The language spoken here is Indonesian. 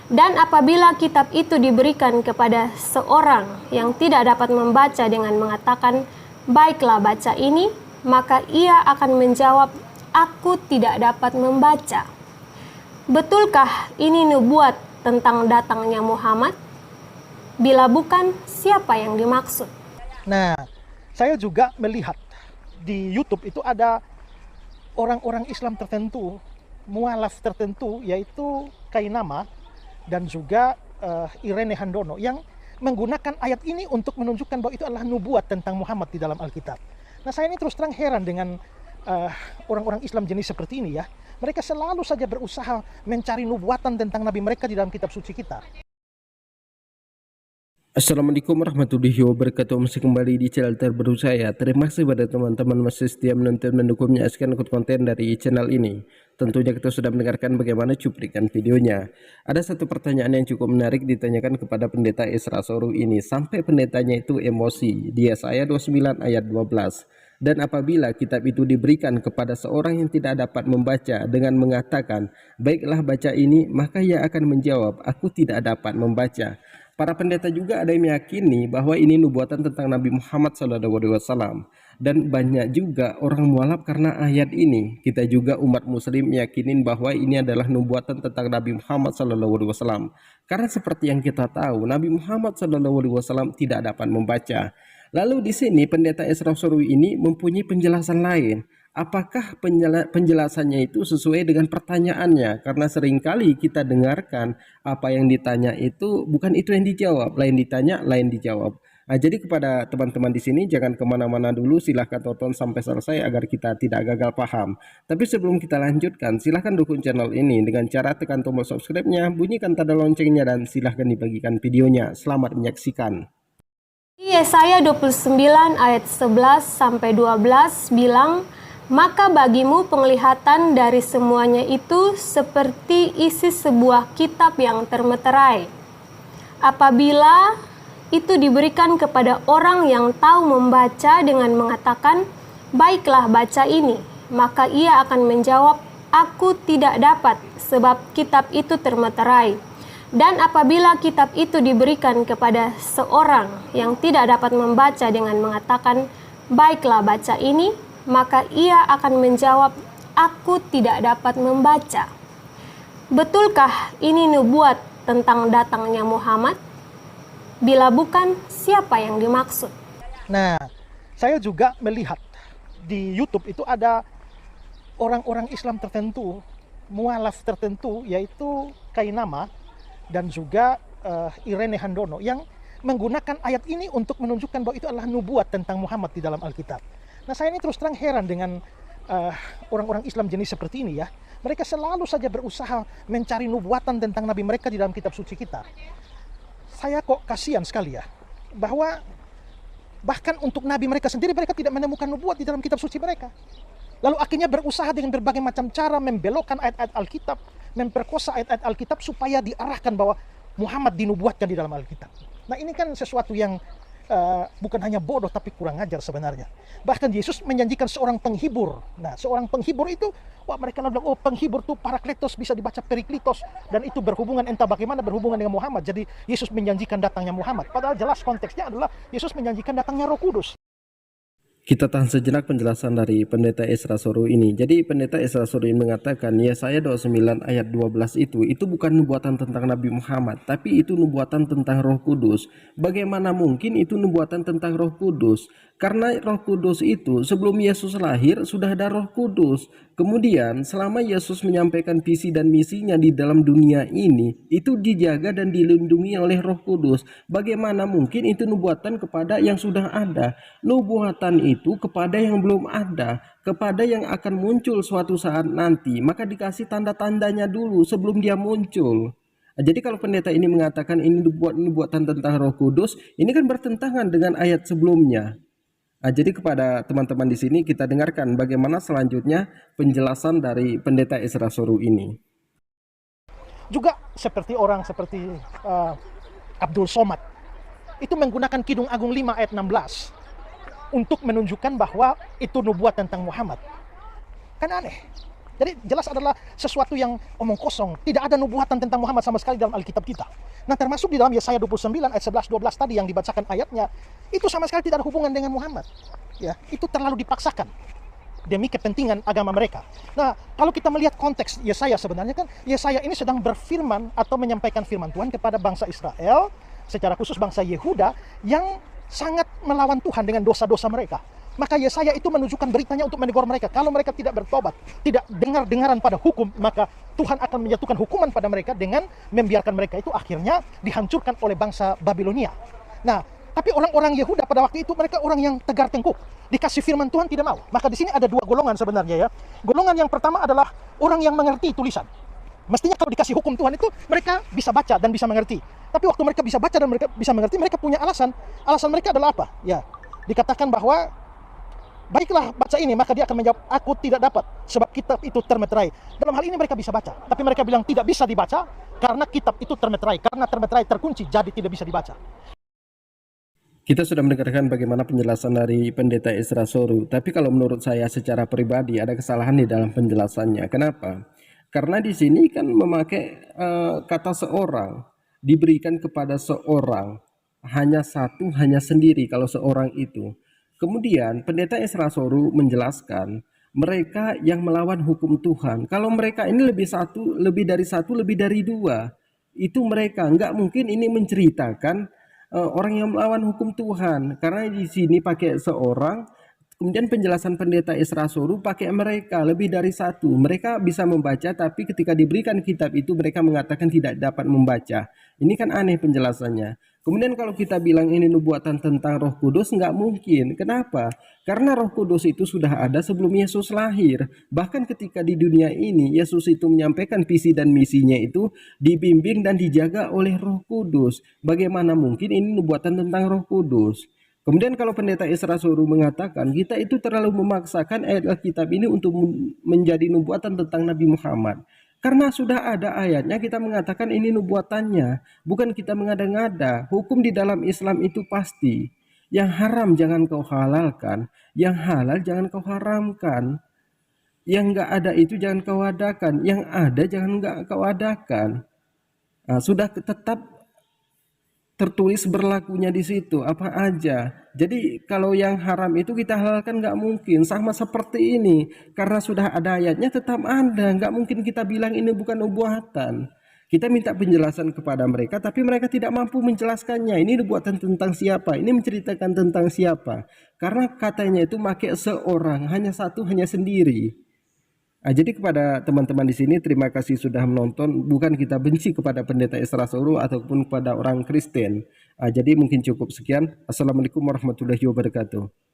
Dan apabila kitab itu diberikan kepada seorang yang tidak dapat membaca dengan mengatakan, "Baiklah, baca ini," maka ia akan menjawab, "Aku tidak dapat membaca." Betulkah ini nubuat tentang datangnya Muhammad? Bila bukan, siapa yang dimaksud? Nah, saya juga melihat di YouTube itu ada orang-orang Islam tertentu, mualaf tertentu, yaitu Kainama dan juga Irene Handono, yang menggunakan ayat ini untuk menunjukkan bahwa itu adalah nubuat tentang Muhammad di dalam Alkitab. Nah, saya ini terus terang heran dengan orang-orang Islam jenis seperti ini ya. Mereka selalu saja berusaha mencari nubuatan tentang Nabi mereka di dalam kitab suci kita. Assalamualaikum warahmatullahi wabarakatuh. Masih kembali di channel terbaru saya. Terima kasih pada teman-teman masih setia menonton dan mendukung menyaksikan konten dari channel ini. Tentunya kita sudah mendengarkan bagaimana cuplikan videonya. Ada satu pertanyaan yang cukup menarik ditanyakan kepada pendeta Isra Soru ini, sampai pendetanya itu emosi di Yesaya 29 ayat 12. Dan apabila kitab itu diberikan kepada seorang yang tidak dapat membaca dengan mengatakan, "Baiklah, baca ini," maka ia akan menjawab, "Aku tidak dapat membaca." Para pendeta juga ada yang meyakini bahwa ini nubuatan tentang Nabi Muhammad SAW, dan banyak juga orang mualaf karena ayat ini. Kita juga umat muslim meyakini bahwa ini adalah nubuatan tentang Nabi Muhammad SAW, karena seperti yang kita tahu, Nabi Muhammad SAW tidak dapat membaca. Lalu di sini pendeta Isra Soru ini mempunyai penjelasan lain. Apakah penjelasannya itu sesuai dengan pertanyaannya? Karena seringkali kita dengarkan apa yang ditanya itu bukan itu yang dijawab, lain ditanya, lain dijawab. Nah, jadi kepada teman-teman di sini jangan kemana-mana dulu, silahkan tonton sampai selesai agar kita tidak gagal paham. Tapi sebelum kita lanjutkan, silahkan dukung channel ini dengan cara tekan tombol subscribe-nya, bunyikan tanda loncengnya, dan silahkan dibagikan videonya. Selamat menyaksikan. Yesaya 29 ayat 11-12 bilang, "Maka bagimu penglihatan dari semuanya itu seperti isi sebuah kitab yang termeterai. Apabila itu diberikan kepada orang yang tahu membaca dengan mengatakan, 'Baiklah, baca ini,' maka ia akan menjawab, 'Aku tidak dapat, sebab kitab itu termeterai.' Dan apabila kitab itu diberikan kepada seorang yang tidak dapat membaca dengan mengatakan, 'Baiklah, baca ini,' maka ia akan menjawab, 'Aku tidak dapat membaca.' Betulkah ini nubuat tentang datangnya Muhammad? Bila bukan, siapa yang dimaksud? Nah, saya juga melihat di YouTube itu ada orang-orang Islam tertentu, mualaf tertentu, yaitu Kainama dan juga Irene Handono, yang menggunakan ayat ini untuk menunjukkan bahwa itu adalah nubuat tentang Muhammad di dalam Alkitab. Nah, saya ini terus terang heran dengan orang-orang Islam jenis seperti ini ya. Mereka selalu saja berusaha mencari nubuatan tentang Nabi mereka di dalam kitab suci kita. Saya kok kasihan sekali ya, bahwa bahkan untuk Nabi mereka sendiri, mereka tidak menemukan nubuat di dalam kitab suci mereka. Lalu akhirnya berusaha dengan berbagai macam cara membelokkan ayat-ayat Alkitab, memperkosa ayat-ayat Alkitab supaya diarahkan bahwa Muhammad dinubuatkan di dalam Alkitab. Nah, ini kan sesuatu yang bukan hanya bodoh tapi kurang ajar sebenarnya. Bahkan Yesus menjanjikan seorang penghibur. Nah, seorang penghibur itu, mereka bilang, oh, penghibur itu Parakletos, bisa dibaca Periklitos, dan itu berhubungan, entah bagaimana berhubungan dengan Muhammad. Jadi Yesus menjanjikan datangnya Muhammad. Padahal jelas konteksnya adalah Yesus menjanjikan datangnya Roh Kudus. Kita tahan sejenak penjelasan dari pendeta Isra Soru ini. Jadi pendeta Isra Soru ini mengatakan Yesaya 29 ayat 12 itu bukan nubuatan tentang Nabi Muhammad, tapi itu nubuatan tentang Roh Kudus. Bagaimana mungkin itu nubuatan tentang Roh Kudus? Karena Roh Kudus itu sebelum Yesus lahir sudah ada Roh Kudus. Kemudian selama Yesus menyampaikan visi dan misinya di dalam dunia ini, itu dijaga dan dilindungi oleh Roh Kudus. Bagaimana mungkin itu nubuatan kepada yang sudah ada? Nubuatan itu kepada yang belum ada, kepada yang akan muncul suatu saat nanti, maka dikasih tanda-tandanya dulu sebelum dia muncul. Jadi kalau pendeta ini mengatakan ini nubuatan tentang Roh Kudus, ini kan bertentangan dengan ayat sebelumnya. Jadi kepada teman-teman di sini kita dengarkan bagaimana selanjutnya penjelasan dari pendeta Isra Soru ini. Juga seperti orang seperti Abdul Somad itu menggunakan Kidung Agung 5 ayat 16 untuk menunjukkan bahwa itu nubuat tentang Muhammad. Kan aneh. Jadi jelas adalah sesuatu yang omong kosong. Tidak ada nubuatan tentang Muhammad sama sekali dalam Alkitab kita. Nah, termasuk di dalam Yesaya 29 ayat 11-12 tadi yang dibacakan ayatnya, itu sama sekali tidak ada hubungan dengan Muhammad. Ya, itu terlalu dipaksakan demi kepentingan agama mereka. Nah, kalau kita melihat konteks Yesaya, sebenarnya kan Yesaya ini sedang berfirman atau menyampaikan firman Tuhan kepada bangsa Israel, secara khusus bangsa Yehuda yang sangat melawan Tuhan dengan dosa-dosa mereka. Maka Yesaya itu menunjukkan beritanya untuk menegur mereka. Kalau mereka tidak bertobat, tidak dengar-dengaran pada hukum, maka Tuhan akan menjatuhkan hukuman pada mereka dengan membiarkan mereka itu akhirnya dihancurkan oleh bangsa Babilonia. Nah, tapi orang-orang Yehuda pada waktu itu mereka orang yang tegar tengkuk. Dikasih firman Tuhan tidak mau. Maka di sini ada dua golongan sebenarnya ya. Golongan yang pertama adalah orang yang mengerti tulisan. Mestinya kalau dikasih hukum Tuhan itu mereka bisa baca dan bisa mengerti. Tapi waktu mereka bisa baca dan mereka bisa mengerti, mereka punya alasan. Alasan mereka adalah apa? Ya, dikatakan bahwa baiklah baca ini, maka dia akan menjawab, aku tidak dapat sebab kitab itu termeterai. Dalam hal ini mereka bisa baca, tapi mereka bilang tidak bisa dibaca karena kitab itu termeterai. Karena termeterai terkunci, jadi tidak bisa dibaca. Kita sudah mendengarkan bagaimana penjelasan dari Pendeta Ezra Soru, tapi kalau menurut saya secara pribadi ada kesalahan di dalam penjelasannya. Kenapa? Karena di sini kan memakai kata seorang, diberikan kepada seorang, hanya satu, hanya sendiri kalau seorang itu. Kemudian Pendeta Ezra Soru menjelaskan mereka yang melawan hukum Tuhan. Kalau mereka ini lebih dari satu, lebih dari dua, itu mereka. Nggak mungkin ini menceritakan orang yang melawan hukum Tuhan, karena di sini pakai seorang, kemudian penjelasan Pendeta Ezra Soru pakai mereka lebih dari satu. Mereka bisa membaca, tapi ketika diberikan kitab itu mereka mengatakan tidak dapat membaca. Ini kan aneh penjelasannya. Kemudian kalau kita bilang ini nubuatan tentang Roh Kudus, nggak mungkin. Kenapa? Karena Roh Kudus itu sudah ada sebelum Yesus lahir. Bahkan ketika di dunia ini Yesus itu menyampaikan visi dan misinya itu dibimbing dan dijaga oleh Roh Kudus. Bagaimana mungkin ini nubuatan tentang Roh Kudus? Kemudian kalau Pendeta Ezra Soru mengatakan kita itu terlalu memaksakan ayat Alkitab ini untuk menjadi nubuatan tentang Nabi Muhammad. Karena sudah ada ayatnya kita mengatakan ini nubuatannya. Bukan kita mengada-ngada. Hukum di dalam Islam itu pasti. Yang haram jangan kau halalkan. Yang halal jangan kau haramkan. Yang enggak ada itu jangan kau adakan. Yang ada jangan enggak kau adakan. Nah, sudah tetap tertulis berlakunya di situ apa aja. Jadi kalau yang haram itu kita halalkan nggak mungkin. Sama seperti ini, karena sudah ada ayatnya tetap ada. Nggak mungkin kita bilang ini bukan nubuatan. Kita minta penjelasan kepada mereka, tapi mereka tidak mampu menjelaskannya. Ini nubuatan tentang siapa? Ini menceritakan tentang siapa? Karena katanya itu pakai seorang, hanya satu, hanya sendiri. Jadi kepada teman-teman di sini terima kasih sudah menonton. Bukan kita benci kepada Pendeta Ezra Soru ataupun kepada orang Kristen. Jadi mungkin cukup sekian. Assalamualaikum warahmatullahi wabarakatuh.